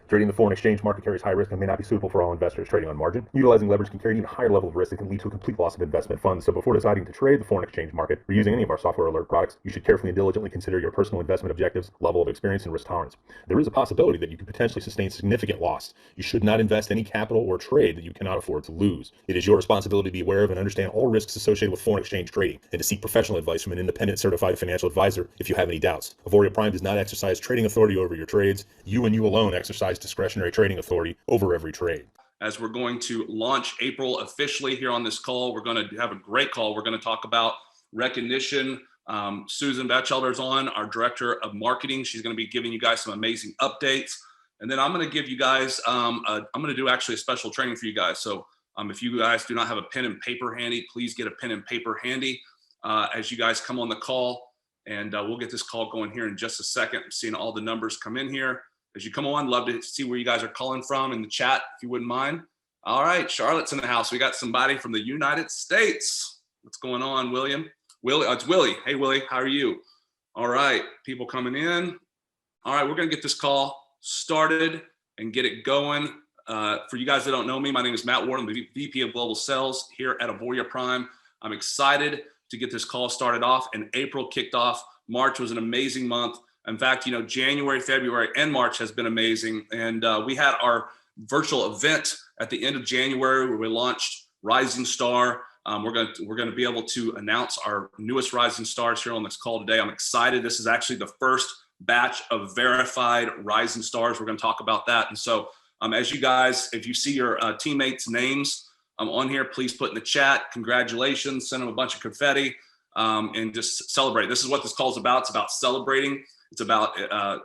Trading the foreign exchange market carries high risk and may not be suitable for all investors. Trading on margin, utilizing leverage can carry an even higher level of risk that can lead to a complete loss of investment funds. So before deciding to trade the foreign exchange market or using any of our software alert products, you should carefully and diligently consider your personal investment objectives, level of experience, and risk tolerance. There is a possibility that you could potentially sustain significant loss. You should not invest any capital or trade that you cannot afford to lose. It is your responsibility to be aware of and understand all risks associated with foreign exchange trading and to seek professional advice from an independent certified financial advisor if you have any doubts. Auvoria Prime does not exercise trading authority over your trades. You and you alone exercise discretionary trading authority over every trade. As we're going to launch April officially here on this call, we're going to have a great call. We're going to talk about recognition. Susan Batchelder's on, our director of marketing. She's going to be giving you guys some amazing updates. And then I'm going to give you guys, I'm going to do actually a special training for you guys. So if you guys do not have a pen and paper handy, please get a pen and paper handy as you guys come on the call. And we'll get this call going here in just a second. I'm seeing all the numbers come in here. As you come on, love to see where you guys are calling from in the chat, if you wouldn't mind. All right, Charlotte's in the house. We got somebody from the United States. What's going on, William? It's Willie. Hey, Willie, how are you? All right, people coming in. All right, we're going to get this call started and get it going. For you guys that don't know me, my name is Matt Ward. I'm the VP of Global Sales here at Auvoria Prime. I'm excited to get this call started off, and April kicked off. March was an amazing month. In fact, January, February, and March has been amazing. And we had our virtual event at the end of January where we launched Rising Star. We're going to be able to announce our newest Rising Stars here on this call today. I'm excited. This is actually the first batch of verified Rising Stars. We're going to talk about that. And so as you guys, if you see your teammates' names on here, please put in the chat. Congratulations. Send them a bunch of confetti and just celebrate. This is what this call is about. It's about celebrating. It's about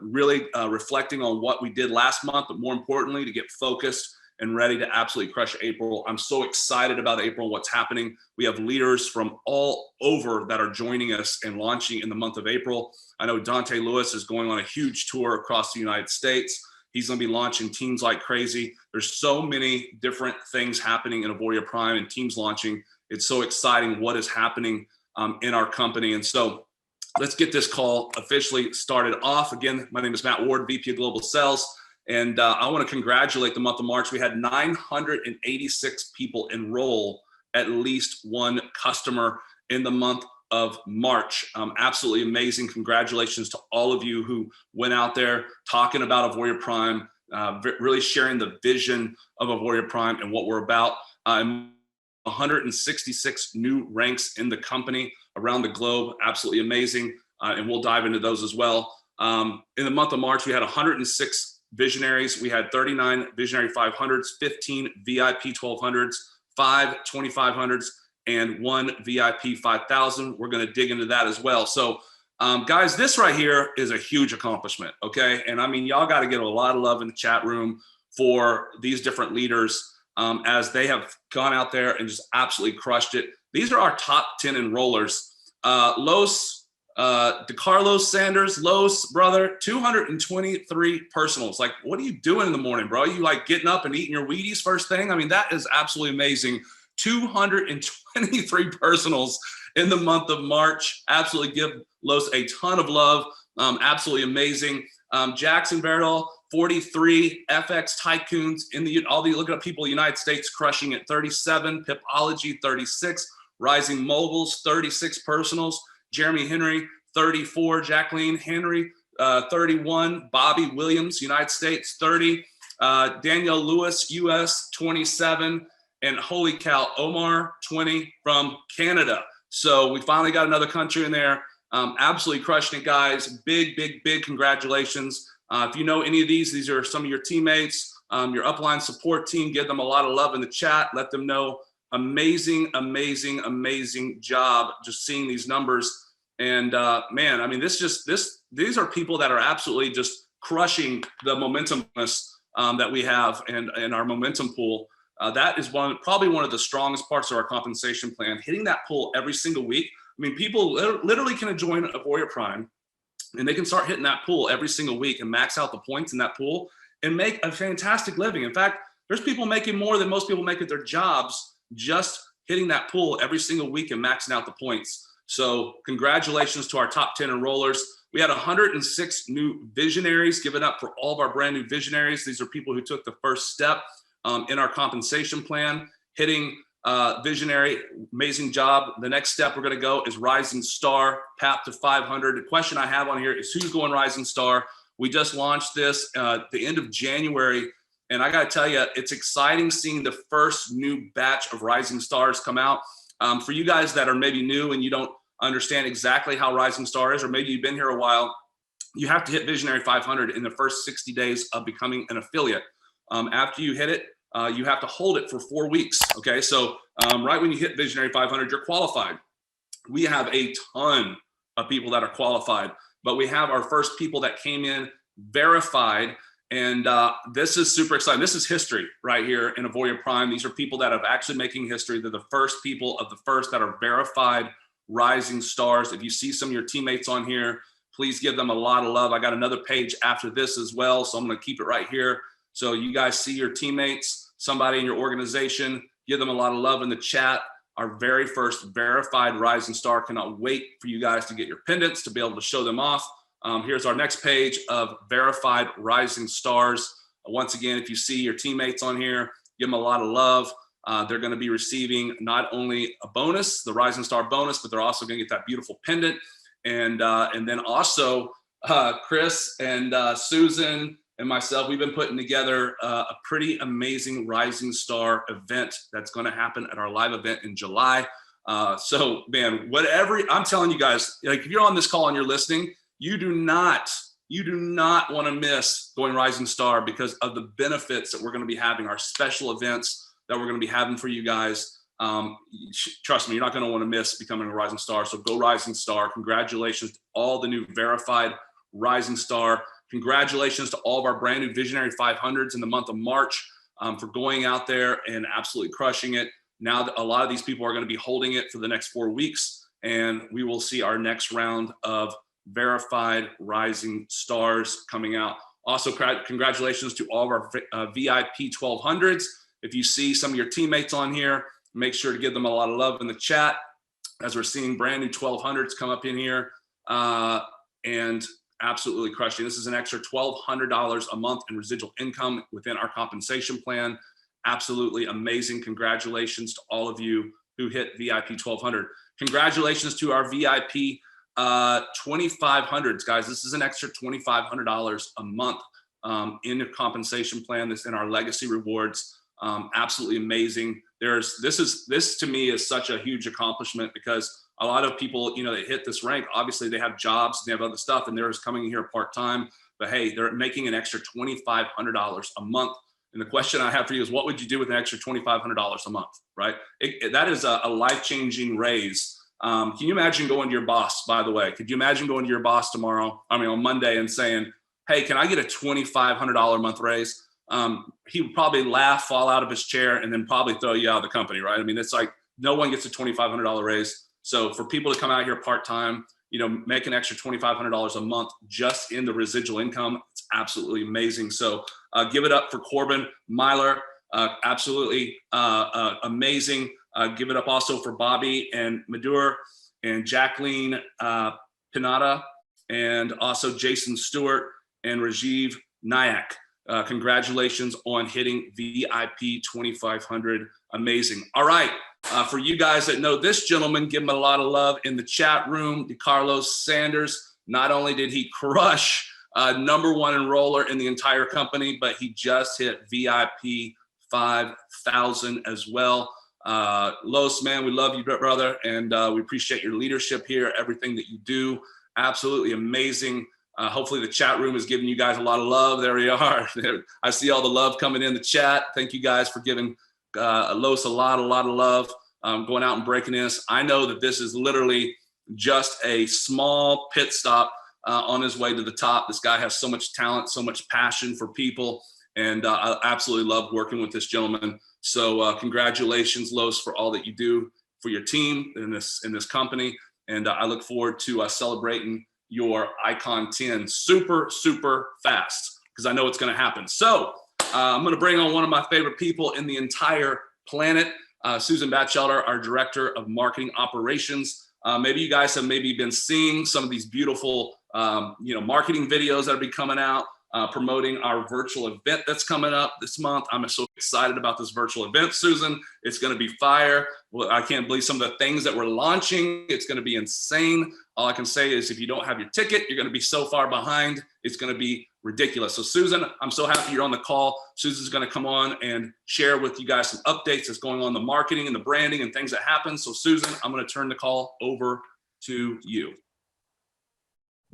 really reflecting on what we did last month, but more importantly, to get focused and ready to absolutely crush April. I'm so excited about April, what's happening. We have leaders from all over that are joining us and launching in the month of April. I know Dante Lewis is going on a huge tour across the United States. He's going to be launching teams like crazy. There's so many different things happening in Auvoria Prime and teams launching. It's so exciting what is happening in our company. And so let's get this call officially started off. Again, my name is Matt Ward, VP of Global Sales, and I want to congratulate the month of March. We had 986 people enroll at least one customer in the month of March. Absolutely amazing. Congratulations to all of you who went out there talking about Auvoria Prime, really sharing the vision of Auvoria Prime and what we're about. 166 new ranks in the company around the globe. Absolutely amazing. And we'll dive into those as well. In the month of March, we had 106 visionaries. We had 39 visionary 500s, 15 VIP 1200s, 5 2500s, and 1 VIP 5000. We're going to dig into that as well. So guys, this right here is a huge accomplishment. Okay. And I mean, y'all got to get a lot of love in the chat room for these different leaders as they have gone out there and just absolutely crushed it. These are our top 10 enrollers. DeCarlos Sanders, Los, brother, 223 personals. Like, what are you doing in the morning, bro? You like getting up and eating your Wheaties first thing? I mean, that is absolutely amazing. 223 personals in the month of March. Absolutely give Los a ton of love. Absolutely amazing. Jackson Verdal, 43 FX Tycoons in the look at people in the United States crushing it. 37 Pipology, 36 Rising Moguls, 36 personals. Jeremy Henry, 34. Jacqueline Henry, 31. Bobby Williams, United States, 30. Danielle Lewis, US, 27. And holy cow, Omar, 20 from Canada. So we finally got another country in there. Absolutely crushing it, guys. Big, big, big congratulations. If you know any of these are some of your teammates, your upline support team. Give them a lot of love in the chat. Let them know. Amazing, amazing, amazing job just seeing these numbers. And man, I mean, these are people that are absolutely just crushing the momentumness that we have and our momentum pool. That is probably one of the strongest parts of our compensation plan, hitting that pool every single week. I mean, people literally can join Auvoria Prime and they can start hitting that pool every single week and max out the points in that pool and make a fantastic living. In fact, there's people making more than most people make at their jobs just hitting that pool every single week and maxing out the points. So congratulations to our top 10 enrollers. We had 106 new visionaries. Give it up for all of our brand new visionaries. These are people who took the first step in our compensation plan, hitting visionary. Amazing job. The next step we're going to go is Rising Star, path to 500. The question I have on here is who's going Rising Star? We just launched this at the end of January. And I got to tell you, it's exciting seeing the first new batch of Rising Stars come out. For you guys that are maybe new and you don't understand exactly how Rising Star is, or maybe you've been here a while, you have to hit Visionary 500 in the first 60 days of becoming an affiliate. After you hit it, you have to hold it for 4 weeks. Okay, so right when you hit Visionary 500, you're qualified. We have a ton of people that are qualified, but we have our first people that came in verified. And this is super exciting. This is history right here in Auvoria Prime. These are people that have actually making history. They're the first people of the first that are verified Rising Stars. If you see some of your teammates on here, please give them a lot of love. I got another page after this as well, so I'm going to keep it right here. So you guys see your teammates, somebody in your organization, give them a lot of love in the chat. Our very first verified Rising Star. Cannot wait for you guys to get your pendants to be able to show them off. Here's our next page of verified Rising Stars. Once again, if you see your teammates on here, give them a lot of love. They're going to be receiving not only a bonus, the Rising Star bonus, but they're also going to get that beautiful pendant. And then also Chris and Susan and myself, we've been putting together a pretty amazing Rising Star event that's going to happen at our live event in July. So man, whatever, I'm telling you guys, like if you're on this call and you're listening, you do not want to miss going Rising Star because of the benefits that we're going to be having, our special events that we're going to be having for you guys. Trust me, you're not going to want to miss becoming a Rising Star. So go Rising Star. Congratulations to all the new verified Rising Star. Congratulations to all of our brand new Visionary 500s in the month of March for going out there and absolutely crushing it. Now a lot of these people are going to be holding it for the next 4 weeks, and we will see our next round of verified Rising Stars coming out. Also, congratulations to all of our VIP 1200s. If you see some of your teammates on here, make sure to give them a lot of love in the chat as we're seeing brand new 1200s come up in here and absolutely crushing. This is an extra $1,200 a month in residual income within our compensation plan. Absolutely amazing. Congratulations to all of you who hit VIP 1200. Congratulations to our VIP 2500s, guys. This is an extra $2,500 a month in the compensation plan that's in our legacy rewards. Absolutely amazing. This to me is such a huge accomplishment because a lot of people, you know, they hit this rank. Obviously they have jobs, they have other stuff, and they're just coming in here part-time, but hey, they're making an extra $2,500 a month. And the question I have for you is, what would you do with an extra $2,500 a month, right? That is a life-changing raise. Can you imagine going to your boss, by the way? Could you imagine going to your boss on Monday and saying, hey, can I get a $2,500 a month raise? He would probably laugh, fall out of his chair, and then probably throw you out of the company, right? I mean, it's like no one gets a $2,500 raise. So for people to come out here part-time, you know, make an extra $2,500 a month just in the residual income, it's absolutely amazing. So give it up for Corbin Myler. Absolutely amazing. Give it up also for Bobby and Madur and Jacqueline Pinata, and also Jason Stewart and Rajiv Nayak. Congratulations on hitting VIP 2500. Amazing. All right. For you guys that know this gentleman, give him a lot of love in the chat room. DeCarlos Sanders. Not only did he crush #1 enroller in the entire company, but he just hit VIP 5,000 as well. Los, man, we love you, brother, and we appreciate your leadership here, everything that you do. Absolutely amazing. Hopefully the chat room is giving you guys a lot of love. There we are. I see all the love coming in the chat. Thank you guys for giving Los a lot of love, going out and breaking this. I know that this is literally just a small pit stop on his way to the top. This guy has so much talent, so much passion for people, and I absolutely love working with this gentleman. So congratulations, Los, for all that you do for your team in this company, and I look forward to celebrating your Icon 10 super fast, because I know it's going to happen. So I'm going to bring on one of my favorite people in the entire planet. Susan Batchelder, our Director of Marketing Operations. Maybe you guys have maybe been seeing some of these beautiful marketing videos that will be coming out, promoting our virtual event that's coming up this month. I'm so excited about this virtual event, Susan. It's going to be fire. Well, I can't believe some of the things that we're launching. It's going to be insane. All I can say is if you don't have your ticket, you're going to be so far behind. It's going to be ridiculous. So Susan, I'm so happy you're on the call. Susan's going to come on and share with you guys some updates that's going on in the marketing and the branding and things that happen. So Susan, I'm going to turn the call over to you.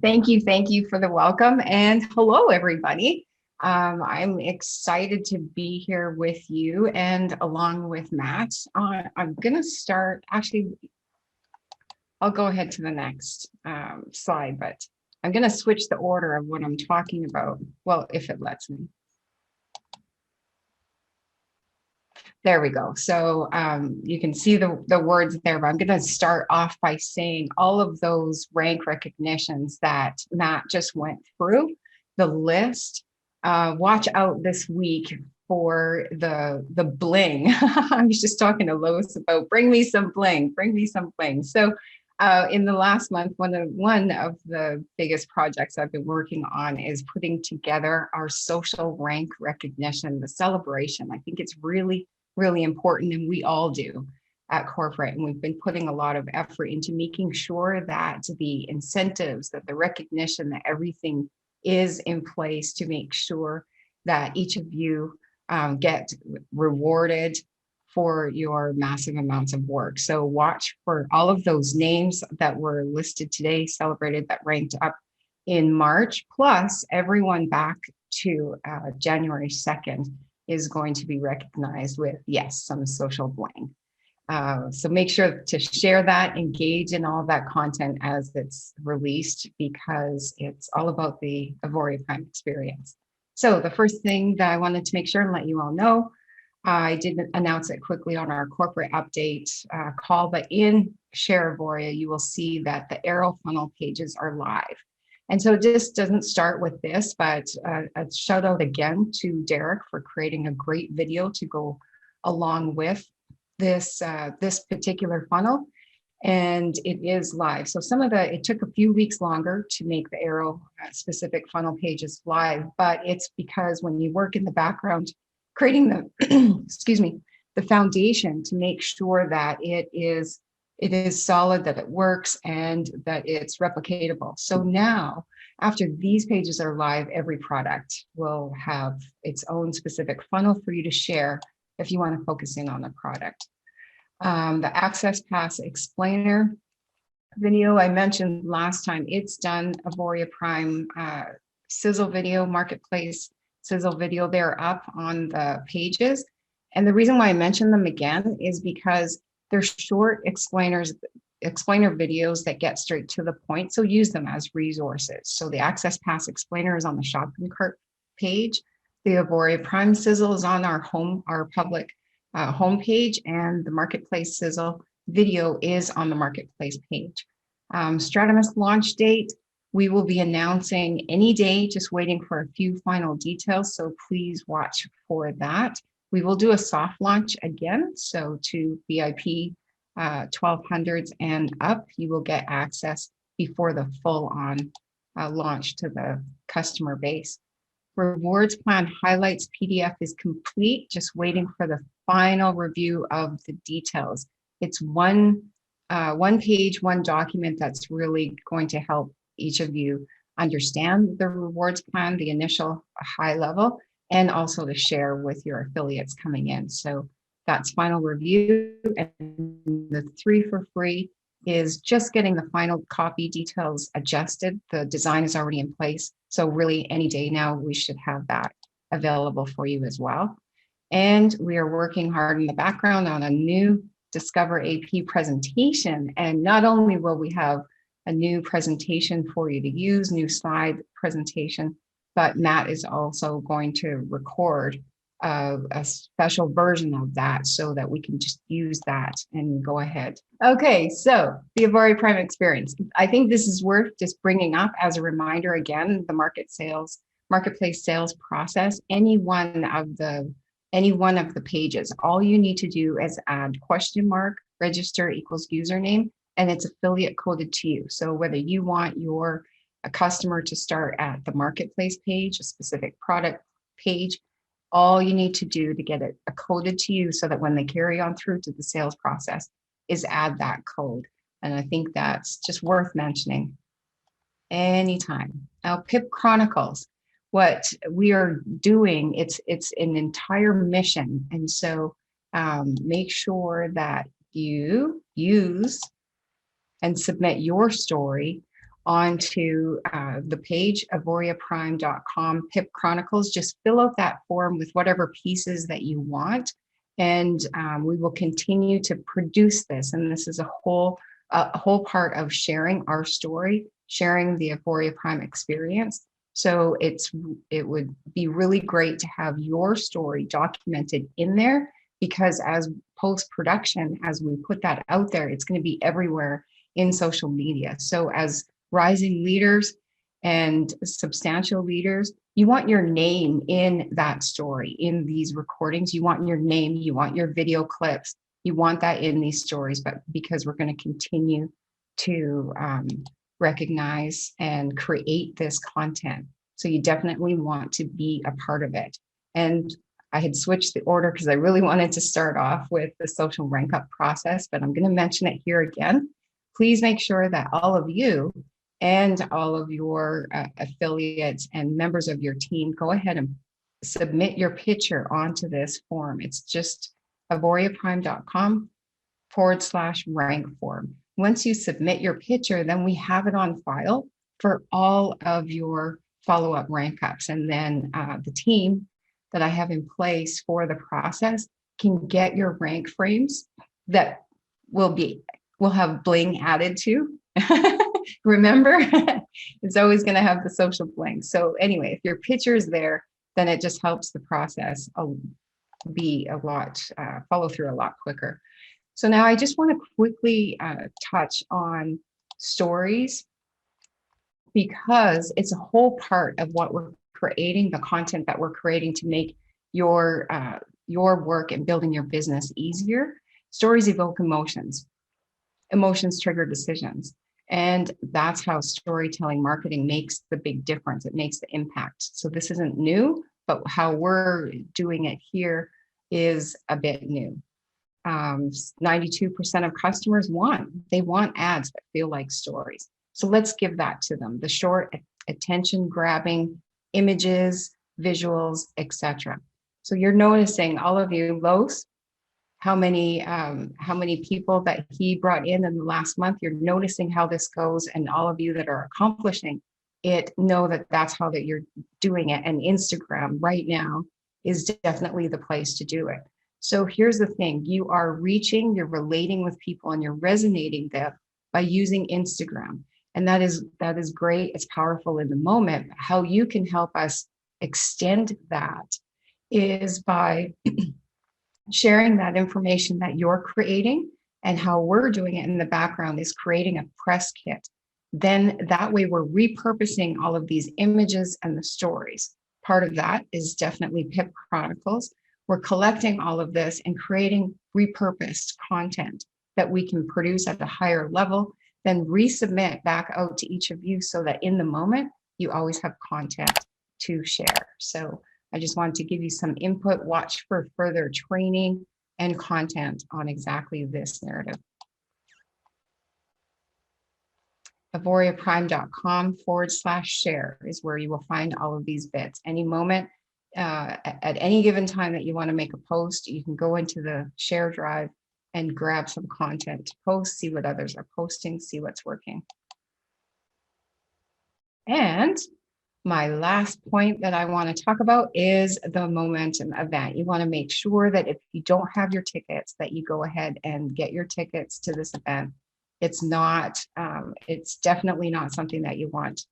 Thank you for the welcome, and hello everybody. I'm excited to be here with you and along with Matt. I'm gonna start, actually, I'll go ahead to the next slide, but I'm gonna switch the order of what I'm talking about. Well, if it lets me. There we go. So you can see the words there, but I'm going to start off by saying all of those rank recognitions that Matt just went through, the list. Watch out this week for the bling. I was just talking to Lois about bring me some bling. So in the last month, one of the biggest projects I've been working on is putting together our social rank recognition, the celebration. I think it's really important, and we all do at corporate. And we've been putting a lot of effort into making sure that the incentives, that the recognition, that everything is in place to make sure that each of you get rewarded for your massive amounts of work. So watch for all of those names that were listed today, celebrated, that ranked up in March, plus everyone back to January 2nd is going to be recognized with, yes, some social bling. So make sure to share that, engage in all that content as it's released, because it's all about the Auvoria Prime experience. So the first thing that I wanted to make sure and let you all know, I did announce it quickly on our corporate update call, but in Share Auvoria, you will see that the arrow funnel pages are live. And so it just doesn't start with this, but a shout out again to Derek for creating a great video to go along with this particular funnel. And it is live. So it took a few weeks longer to make the arrow specific funnel pages live, but it's because when you work in the background, creating the, excuse me, the foundation to make sure that it is solid, that it works, and that it's replicatable. So now, after these pages are live, every product will have its own specific funnel for you to share if you want to focus in on the product. The Access Pass Explainer video I mentioned last time, it's done. Auvoria Prime sizzle video, marketplace sizzle video, they're up on the pages. And the reason why I mention them again is because they're short explainer videos that get straight to the point. So use them as resources. So the Access Pass Explainer is on the shopping cart page. The Auvoria Prime Sizzle is on our public homepage, and the Marketplace Sizzle video is on the Marketplace page. Stratamus launch date, we will be announcing any day, just waiting for a few final details. So please watch for that. We will do a soft launch again. So to VIP 1200s and up, you will get access before the full on launch to the customer base. Rewards plan highlights PDF is complete, just waiting for the final review of the details. It's one page, one document that's really going to help each of you understand the rewards plan, the initial high level, and also to share with your affiliates coming in. So that's final review. And the 3 for free is just getting the final copy details adjusted. The design is already in place. So really any day now, we should have that available for you as well. And we are working hard in the background on a new Discover AP presentation. And not only will we have a new presentation for you to use, new slide presentation, but Matt is also going to record a special version of that so that we can just use that and go ahead. Okay, so the Auvoria Prime experience. I think this is worth just bringing up as a reminder again, the marketplace sales process. Any one of the any one of the pages. All you need to do is add question mark, register equals username, and it's affiliate coded to you. So whether you want your a customer to start at the marketplace page, a specific product page, all you need to do to get it coded to you so that when they carry on through to the sales process is add that code. And I think that's just worth mentioning anytime. Now, PIP Chronicles, what we are doing, it's an entire mission. And so make sure that you use and submit your story onto the page, auvoriaprime.com, PIP Chronicles. Just fill out that form with whatever pieces that you want. And we will continue to produce this. And this is a whole part of sharing our story, sharing the Auvoria Prime experience. So it would be really great to have your story documented in there, because as post-production, as we put that out there, it's going to be everywhere in social media. So as rising leaders and substantial leaders, you want your name in that story, in these recordings. You want your name, you want your video clips, you want that in these stories, but because we're going to continue to recognize and create this content. So you definitely want to be a part of it. And I had switched the order because I really wanted to start off with the social rank up process, but I'm going to mention it here again. Please make sure that all of you and all of your affiliates and members of your team go ahead and submit your picture onto this form. It's just auvoriaprime.com/rank form. Once you submit your picture, then we have it on file for all of your follow-up rank ups. And then the team that I have in place for the process can get your rank frames that will have bling added to. Remember, it's always going to have the social bling. So anyway, if your picture is there, then it just helps the process be follow through a lot quicker. So now I just want to quickly touch on stories, because it's a whole part of what we're creating, the content that we're creating to make your work and building your business easier. Stories evoke emotions. Emotions trigger decisions. And that's how storytelling marketing makes the big difference. It makes the impact. So this isn't new, but how we're doing it here is a bit new. 92% of customers want ads that feel like stories. So let's give that to them. The short, attention grabbing images, visuals, etc. So you're noticing, all of you, Los, how many people that he brought in the last month. You're noticing how this goes, and all of you that are accomplishing it know that that's how that you're doing it. And Instagram right now is definitely the place to do it. So here's the thing: you are reaching, you're relating with people, and you're resonating them by using Instagram. And that is great. It's powerful in the moment. How you can help us extend that is by sharing that information that you're creating, and how we're doing it in the background is creating a press kit. Then that way we're repurposing all of these images and the stories. Part of that is definitely PIP Chronicles. We're collecting all of this and creating repurposed content that we can produce at a higher level, then resubmit back out to each of you, so that in the moment you always have content to share. So I just wanted to give you some input. Watch for further training and content on exactly this narrative. auvoriaprime.com/share is where you will find all of these bits. Any moment, at any given time that you want to make a post, you can go into the share drive and grab some content to post, see what others are posting, see what's working. And my last point that I want to talk about is the momentum event. You want to make sure that if you don't have your tickets, that you go ahead and get your tickets to this event. It's definitely not something that you want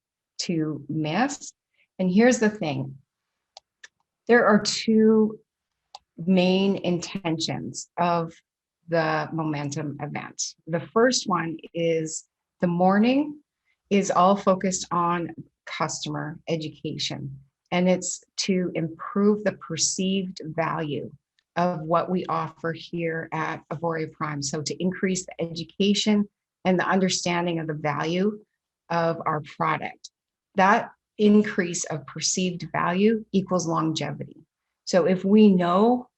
to miss. And here's the thing: there are two main intentions of the momentum event. The first one is the morning is all focused on customer education and it's to improve the perceived value of what we offer here at Auvoria Prime. So to increase the education and the understanding of the value of our product. That increase of perceived value equals longevity. So if we know,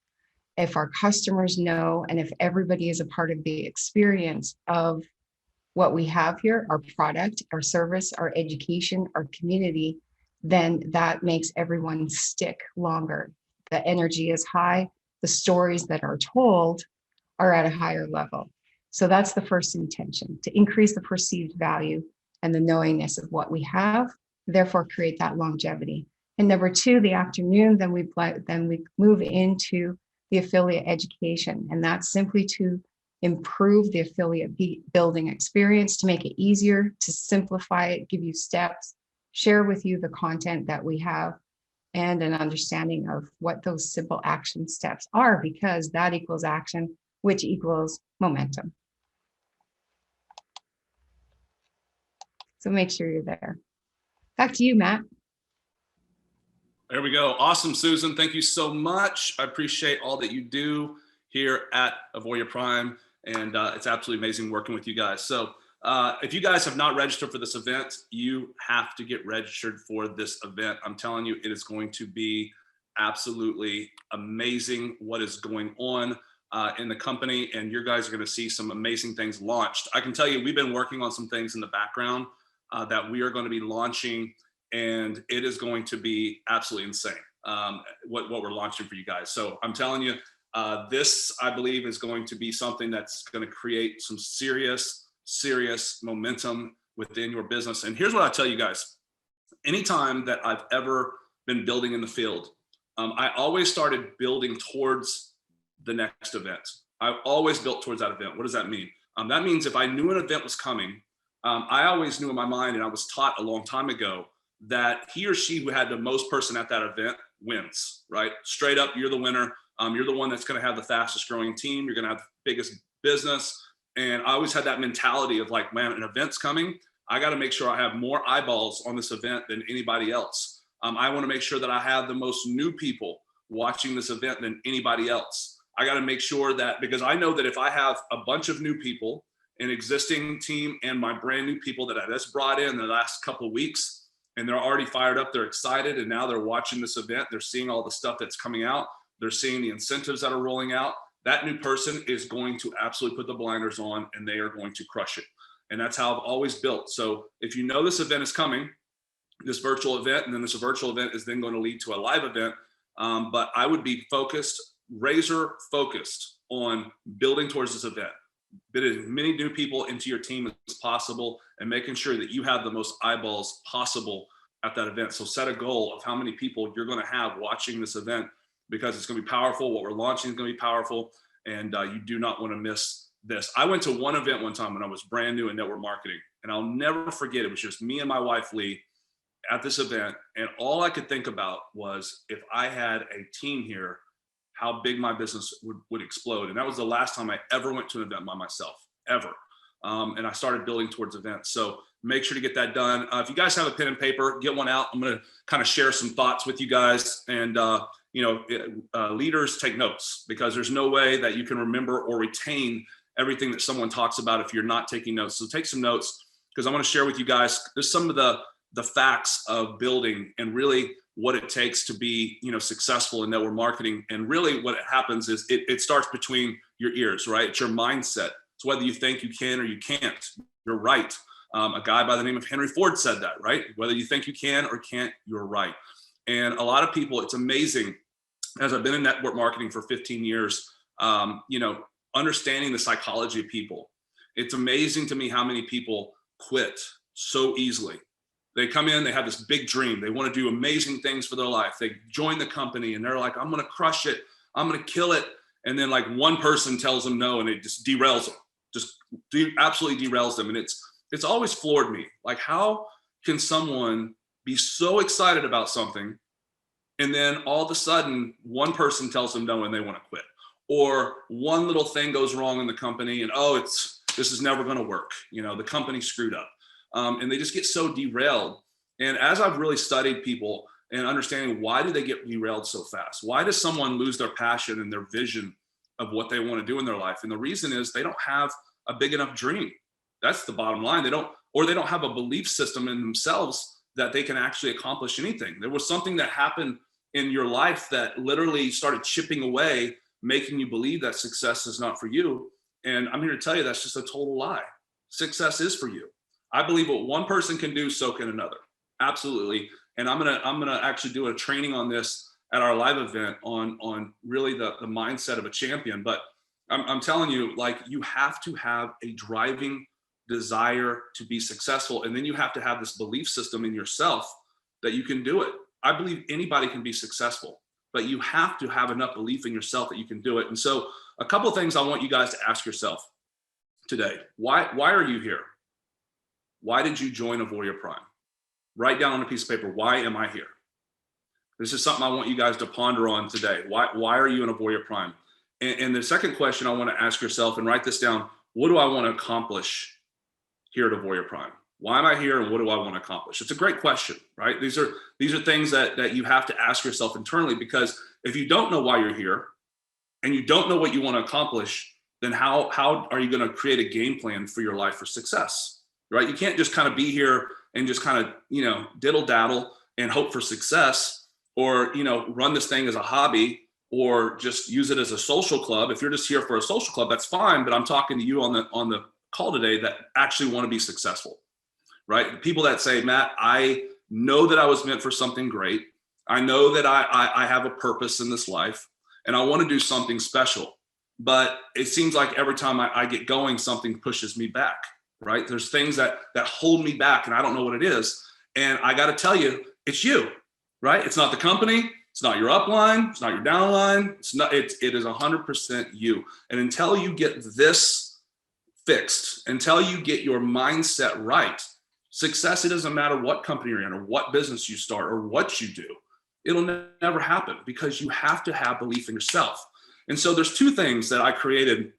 if our customers know, and if everybody is a part of the experience of what we have here, our product, our service, our education, our community, then that makes everyone stick longer. The energy is high. The stories that are told are at a higher level. So that's the first intention, to increase the perceived value and the knowingness of what we have, therefore create that longevity. And number two, the afternoon, then we move into the affiliate education. And that's simply to improve the affiliate building experience, to make it easier, to simplify it, give you steps, share with you the content that we have, and an understanding of what those simple action steps are, because that equals action, which equals momentum. So make sure you're there. Back to you, Matt. There we go. Awesome, Susan. Thank you so much. I appreciate all that you do here at Auvoria Prime, and it's absolutely amazing working with you guys. So if you guys have not registered for this event, you have to get registered for this event. I'm telling you, it is going to be absolutely amazing what is going on in the company, and you guys are going to see some amazing things launched. I can tell you, we've been working on some things in the background that we are going to be launching, and it is going to be absolutely insane what we're launching for you guys. So I'm telling you, this, I believe, is going to be something that's going to create some serious momentum within your business. And here's what I tell you guys. Anytime that I've ever been building in the field, I always started building towards the next event. I've always built towards that event. What does that mean? That means if I knew an event was coming, I always knew in my mind, and I was taught a long time ago, that he or she who had the most person at that event wins, right? Straight up, you're the winner. You're the one that's going to have the fastest growing team. You're going to have the biggest business. And I always had that mentality of like, man, an event's coming. I got to make sure I have more eyeballs on this event than anybody else. I want to make sure that I have the most new people watching this event than anybody else. I got to make sure that, because I know that if I have a bunch of new people, an existing team, and my brand new people that I just brought in the last couple of weeks, and they're already fired up, they're excited, and now they're watching this event, they're seeing all the stuff that's coming out, they're seeing the incentives that are rolling out, that new person is going to absolutely put the blinders on, and they are going to crush it. And that's how I've always built. So if you know this event is coming, this virtual event, and then this virtual event is then going to lead to a live event, but I would be focused, razor focused on building towards this event. Get as many new people into your team as possible and making sure that you have the most eyeballs possible at that event. So set a goal of how many people you're going to have watching this event, because it's going to be powerful. What we're launching is going to be powerful, and you do not want to miss this. I went to one event one time when I was brand new in network marketing, and I'll never forget. It was just me and my wife, Lee, at this event. And all I could think about was, if I had a team here, how big my business would explode. And that was the last time I ever went to an event by myself, ever. And I started building towards events. So make sure to get that done. If you guys have a pen and paper, get one out. I'm going to kind of share some thoughts with you guys. And, leaders take notes, because there's no way that you can remember or retain everything that someone talks about if you're not taking notes. So take some notes, because I want to share with you guys just some of the facts of building, and really what it takes to be, successful in network marketing. And really what happens is it starts between your ears, right? It's your mindset. It's whether you think you can or you can't. You're right. A guy by the name of Henry Ford said that, right? Whether you think you can or can't, you're right. And a lot of people, it's amazing, as I've been in network marketing for 15 years, understanding the psychology of people. It's amazing to me how many people quit so easily. They come in, they have this big dream. They want to do amazing things for their life. They join the company and they're like, I'm going to crush it. I'm going to kill it. And then like one person tells them no, and it just derails them, absolutely derails them. And it's always floored me. Like, how can someone be so excited about something, and then all of a sudden one person tells them no and they want to quit? Or one little thing goes wrong in the company, and this is never going to work. The company screwed up. And they just get so derailed. And as I've really studied people, and understanding why do they get derailed so fast? Why does someone lose their passion and their vision of what they want to do in their life? And the reason is they don't have a big enough dream. That's the bottom line. They don't have a belief system in themselves that they can actually accomplish anything. There was something that happened in your life that literally started chipping away, making you believe that success is not for you. And I'm here to tell you that's just a total lie. Success is for you. I believe what one person can do, so can another. Absolutely. And I'm gonna actually do a training on this at our live event on really the mindset of a champion. But I'm telling you, like, you have to have a driving desire to be successful. And then you have to have this belief system in yourself that you can do it. I believe anybody can be successful, but you have to have enough belief in yourself that you can do it. And so a couple of things I want you guys to ask yourself today. Why are you here? Why did you join Auvoria Prime? Write down on a piece of paper, why am I here? This is something I want you guys to ponder on today. Why are you in Auvoria Prime? And the second question I want to ask yourself, and write this down, what do I want to accomplish here at Auvoria Prime? Why am I here and what do I want to accomplish? It's a great question, right? These are things that you have to ask yourself internally, because if you don't know why you're here and you don't know what you want to accomplish, then how are you going to create a game plan for your life for success, right? You can't just kind of be here and just kind of, diddle daddle and hope for success, or, run this thing as a hobby, or just use it as a social club. If you're just here for a social club, that's fine. But I'm talking to you on the call today that actually want to be successful, right? People that say, Matt, I know that I was meant for something great. I know that I have a purpose in this life and I want to do something special. But it seems like every time I get going, something pushes me back, right? There's things that hold me back and I don't know what it is. And I got to tell you, it's you, right? It's not the company. It's not your upline. It's not your downline. It is 100% you. And until you get this fixed, until you get your mindset right, success, it doesn't matter what company you're in or what business you start or what you do, it'll never happen, because you have to have belief in yourself. And so there's two things that I created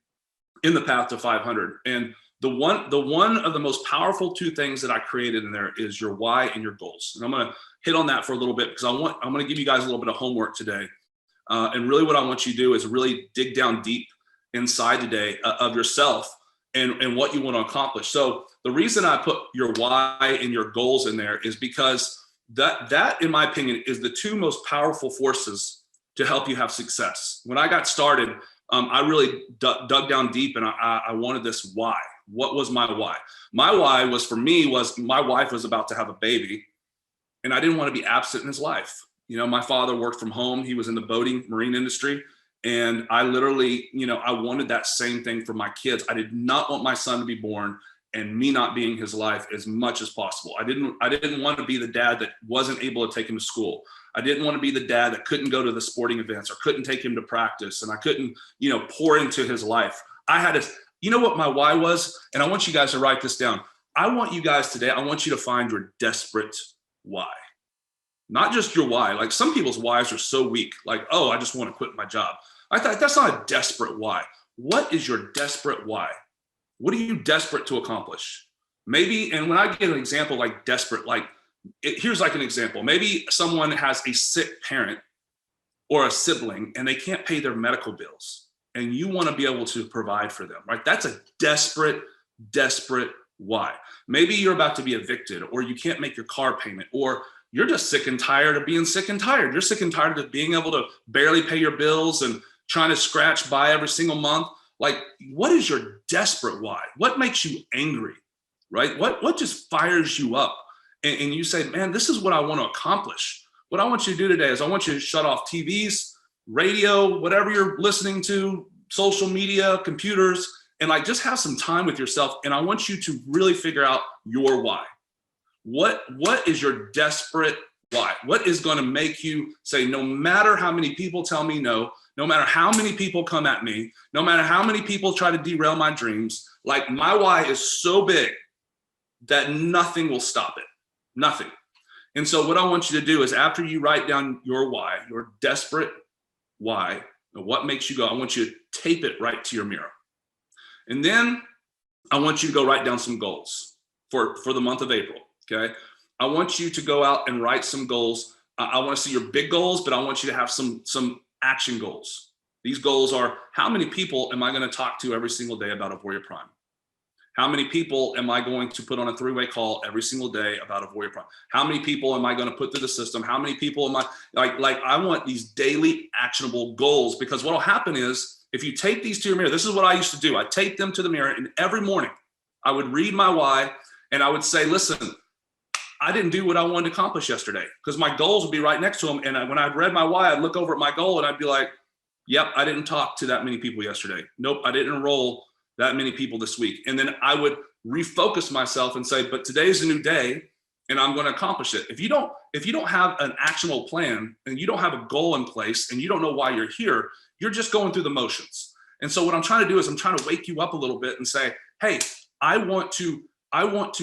in the path to 500. And the one of the most powerful two things that I created in there is your why and your goals. And I'm going to hit on that for a little bit, because I'm going to give you guys a little bit of homework today. And really what I want you to do is really dig down deep inside today of yourself and what you want to accomplish. So the reason I put your why and your goals in there is because that, in my opinion, is the two most powerful forces to help you have success. When I got started, I really dug down deep, and I wanted this why. What was my why? My why was, for me, was my wife was about to have a baby, and I didn't want to be absent in his life. My father worked from home. He was in the boating marine industry. And I literally, I wanted that same thing for my kids. I did not want my son to be born and me not being his life as much as possible. I didn't want to be the dad that wasn't able to take him to school. I didn't want to be the dad that couldn't go to the sporting events or couldn't take him to practice, and I couldn't, pour into his life. I had to, what my why was? And I want you guys to write this down. I want you guys today, I want you to find your desperate why. Not just your why. Like, some people's whys are so weak. Like, oh, I just want to quit my job. I thought that's not a desperate why. What is your desperate why? What are you desperate to accomplish? Maybe, and when I get an example like desperate, here's like an example. Maybe someone has a sick parent or a sibling and they can't pay their medical bills, and you want to be able to provide for them, right? That's a desperate why. Maybe you're about to be evicted, or you can't make your car payment, or you're just sick and tired of being sick and tired. You're sick and tired of being able to barely pay your bills and trying to scratch by every single month. Like, what is your desperate why? What makes you angry, right? What just fires you up? And you say, man, this is what I want to accomplish. What I want you to do today is I want you to shut off TVs, radio, whatever you're listening to, social media, computers, and just have some time with yourself. And I want you to really figure out your why. What is your desperate why? What is going to make you say, no matter how many people tell me no, no matter how many people come at me, no matter how many people try to derail my dreams, my why is so big that nothing will stop it. Nothing. And so what I want you to do is, after you write down your why, your desperate why, what makes you go, I want you to tape it right to your mirror. And then I want you to go write down some goals for the month of April. Okay. I want you to go out and write some goals I want to see your big goals, but I want you to have some action goals. These goals are, how many people am I going to talk to every single day about Auvoria Prime? How many people am I going to put on a 3-way call every single day about Auvoria Prime? How many people am I going to put through the system? How many people am I like I want these daily actionable goals, because what will happen is if you take these to your mirror, this is what I used to do. I take them to the mirror, and every morning I would read my why, and I would say, listen, I didn't do what I wanted to accomplish yesterday, because my goals would be right next to them. And when I'd read my why, I'd look over at my goal and I'd be like, yep, I didn't talk to that many people yesterday. Nope, I didn't enroll that many people this week. And then I would refocus myself and say, but today's a new day and I'm going to accomplish it. If you don't have an actionable plan and you don't have a goal in place and you don't know why you're here, you're just going through the motions. And so what I'm trying to do is I'm trying to wake you up a little bit and say, hey, I want to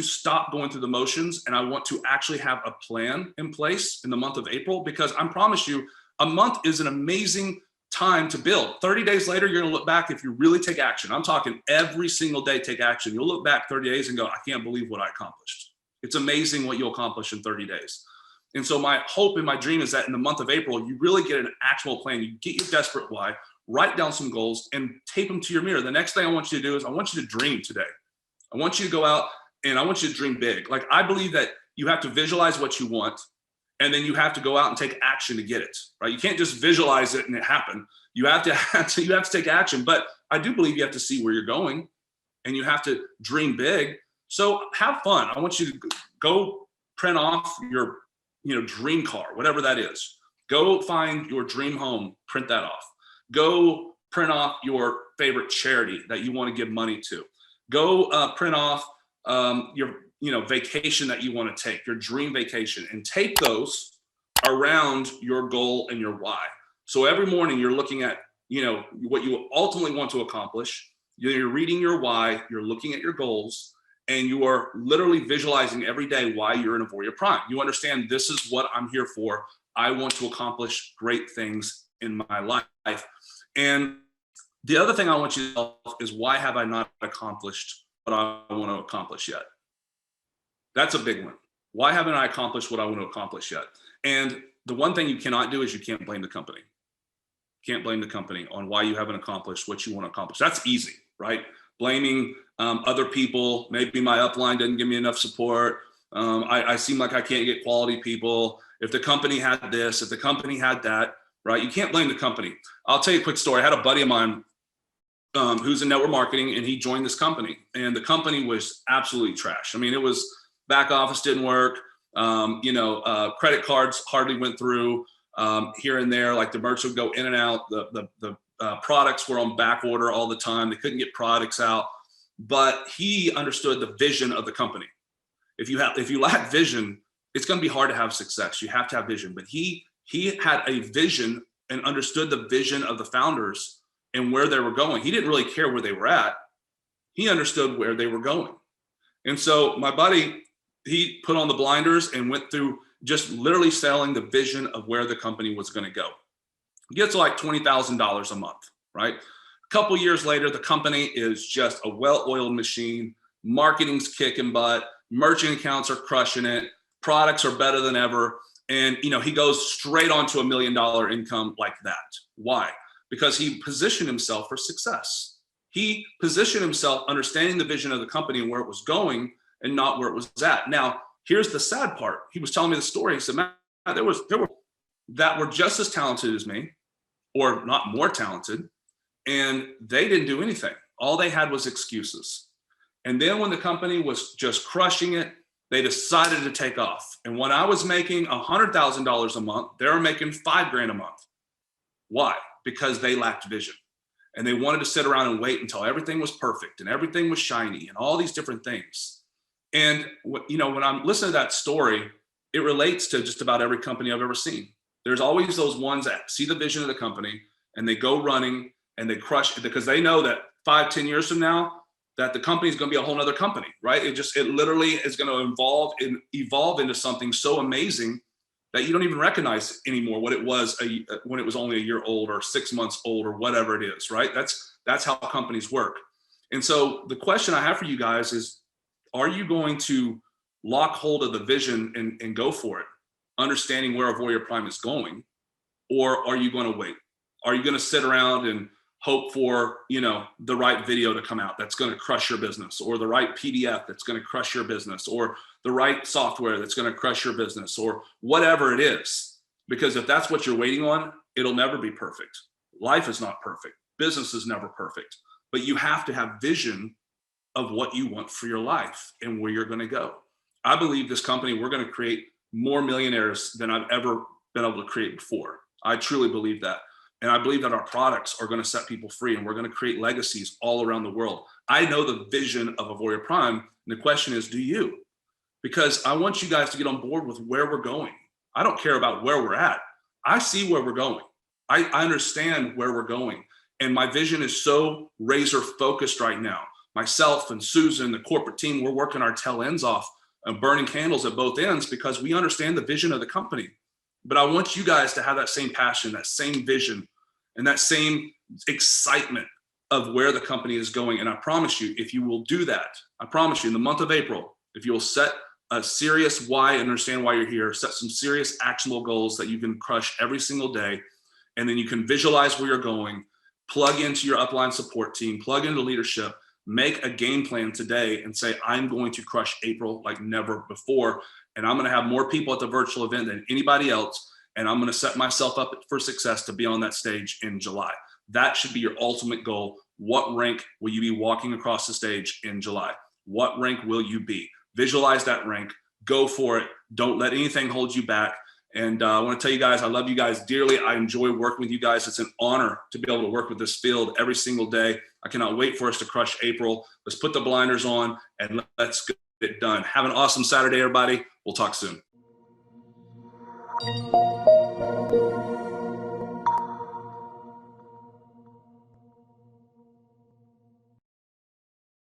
stop going through the motions, and I want to actually have a plan in place in the month of April, because I promise you, a month is an amazing time to build. 30 days later, you're going to look back if you really take action. I'm talking every single day, take action. You'll look back 30 days and go, I can't believe what I accomplished. It's amazing what you'll accomplish in 30 days. And so my hope and my dream is that in the month of April, you really get an actual plan. You get your desperate why, write down some goals, and tape them to your mirror. The next thing I want you to do is I want you to dream today. I want you to go out and I want you to dream big. Like, I believe that you have to visualize what you want, and then you have to go out and take action to get it, right? You can't just visualize it and it happen. You have to take action. But I do believe you have to see where you're going, and you have to dream big. So have fun. I want you to go print off your, dream car, whatever that is. Go find your dream home, print that off. Go print off your favorite charity that you want to give money to. Go print off your vacation that you want to take, your dream vacation, and take those around your goal and your why. So every morning you're looking at, what you ultimately want to accomplish. You're reading your why, you're looking at your goals, and you are literally visualizing every day why you're in Auvoria Prime. You understand, this is what I'm here for. I want to accomplish great things in my life. And the other thing I want you to know is, why have I not accomplished what I want to accomplish yet? That's a big one. Why haven't I accomplished what I want to accomplish yet? And the one thing you cannot do is you can't blame the company. You can't blame the company on why you haven't accomplished what you want to accomplish. That's easy, right? Blaming other people. Maybe my upline didn't give me enough support. I seem like I can't get quality people. If the company had this, if the company had that, right? You can't blame the company. I'll tell you a quick story. I had a buddy of mine who's in network marketing, and he joined this company, and the company was absolutely trash. I mean, it was back office didn't work. Credit cards hardly went through here and there. Like, the merch would go in and out. The products were on back order all the time. They couldn't get products out, but he understood the vision of the company. If you lack vision, it's going to be hard to have success. You have to have vision, but he had a vision and understood the vision of the founders and where they were going. He didn't really care where they were at. He understood where they were going. And so my buddy, he put on the blinders and went through just literally selling the vision of where the company was going to go. He gets like $20,000 a month, right? A couple years later, the company is just a well-oiled machine. Marketing's kicking butt. Merchant accounts are crushing it. Products are better than ever. And, he goes straight on to $1 million income like that. Why? Because he positioned himself for success. He positioned himself understanding the vision of the company and where it was going, and not where it was at. Now, here's the sad part. He was telling me the story. He said, man, there were that were just as talented as me, or not more talented, and they didn't do anything. All they had was excuses. And then when the company was just crushing it, they decided to take off. And when I was making $100,000 a month, they were making $5,000 a month. Why? Because they lacked vision. And they wanted to sit around and wait until everything was perfect and everything was shiny and all these different things. And when I'm listening to that story, it relates to just about every company I've ever seen. There's always those ones that see the vision of the company and they go running and they crush it, because they know that 5-10 years from now, that the company is going to be a whole nother company, right? It literally is going to evolve into something so amazing that you don't even recognize anymore what it was when it was only a year old or 6 months old or whatever it is, right? That's how companies work. And so the question I have for you guys is, are you going to lock hold of the vision and go for it? understanding where Auvoria Prime is going, or are you going to wait? Are you going to sit around and hope for, you know, the right video to come out that's going to crush your business, or the right PDF that's going to crush your business, or the right software that's going to crush your business, or whatever it is? Because if that's what you're waiting on, it'll never be perfect. Life is not perfect. Business is never perfect, but you have to have vision of what you want for your life and where you're going to go. I believe this company, we're going to create more millionaires than I've ever been able to create before. I truly believe that. And I believe that our products are going to set people free, and we're going to create legacies all around the world. I know the vision of Auvoria Prime. And the question is, do you? Because I want you guys to get on board with where we're going. I don't care about where we're at. I see where we're going. I understand where we're going. And my vision is so razor focused right now. Myself and Susan, the corporate team, we're working our tail ends off and burning candles at both ends because we understand the vision of the company. But I want you guys to have that same passion, that same vision, and that same excitement of where the company is going. And I promise you, if you will do that, I promise you, in the month of April, if you will set a serious why and understand why you're here, set some serious actionable goals that you can crush every single day, and then you can visualize where you're going, plug into your upline support team, plug into leadership, make a game plan today and say, I'm going to crush April like never before. And I'm going to have more people at the virtual event than anybody else. And I'm going to set myself up for success to be on that stage in July. That should be your ultimate goal. What rank will you be walking across the stage in July? What rank will you be? Visualize that rank, go for it. Don't let anything hold you back. And I want to tell you guys, I love you guys dearly. I enjoy working with you guys. It's an honor to be able to work with this field every single day. I cannot wait for us to crush April. Let's put the blinders on and let's get it done. Have an awesome Saturday, everybody. We'll talk soon.